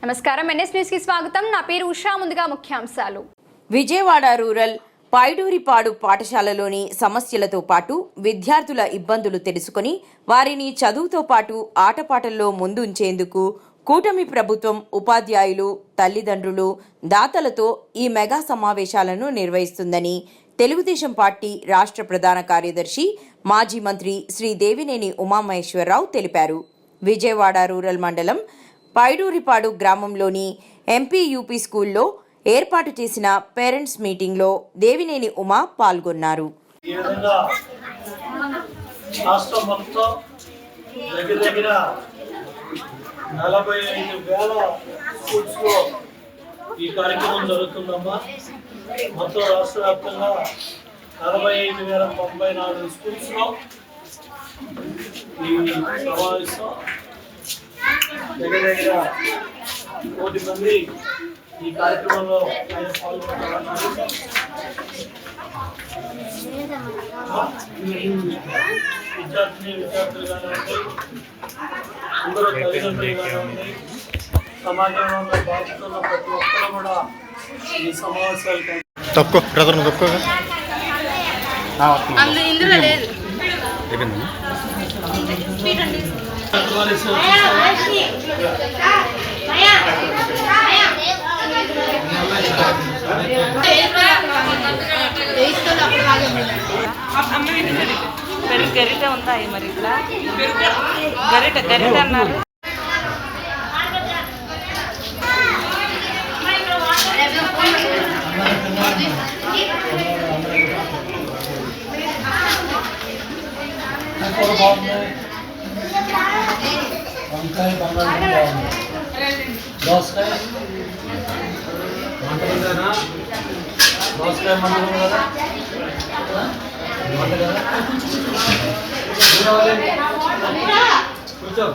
నమస్కారం NS news కి స్వాగతం. నా పేరు ఉషా. ముందుగా ముఖ్యాంశాలు. విజయవాడ రూరల్ పైడూరిపాడు పాఠశాలలోని సమస్యలతో పాటు విద్యార్థుల ఇబ్బందులు తెలుసుకుని వారిని చదువుతో పాటు ఆటపాటల్లో ముందుంచేందుకు కూటమి ప్రభుత్వం ఉపాధ్యాయులు, తల్లిదండ్రులు, దాతలతో ఈ మెగా సమావేశాలను నిర్వహిస్తుందని తెలుగుదేశం పార్టీ రాష్ట్ర ప్రధాన కార్యదర్శి, మాజీ మంత్రి శ్రీ దేవినేని ఉమామహేశ్వరరావు తెలిపారు. విజయవాడ రూరల్ మండలం పైడూరిపాడు గ్రామంలోని ఎంపీయూపీ స్కూల్లో ఏర్పాటు చేసిన పేరెంట్స్ మీటింగ్లో దేవినేని ఉమా పాల్గొన్నారు. ఈ కార్యక్రమం జరుగుతుందమ్మా. మొత్తం రాష్ట్ర వ్యాప్తంగా 45,094 స్కూల్స్లో ఈ సమావేశం దగ్గర 1,000 మంది ఈ కార్యక్రమంలో పాల్గొంటున్నారు. విద్యార్థులు కానివ్వండి, అందరూ తల్లిదండ్రులు కానివ్వండి, సమాజంలో బాధితున్న ప్రతి ఒక్కరు కూడా ఈ సమావేశాలు గరిట ఉందా మరి ఇట్లా గరిట అన్నారు. వంకాయ బంగాళదుంప బాగుంది, దోసకాయ మంటలు కదా కూర్చో.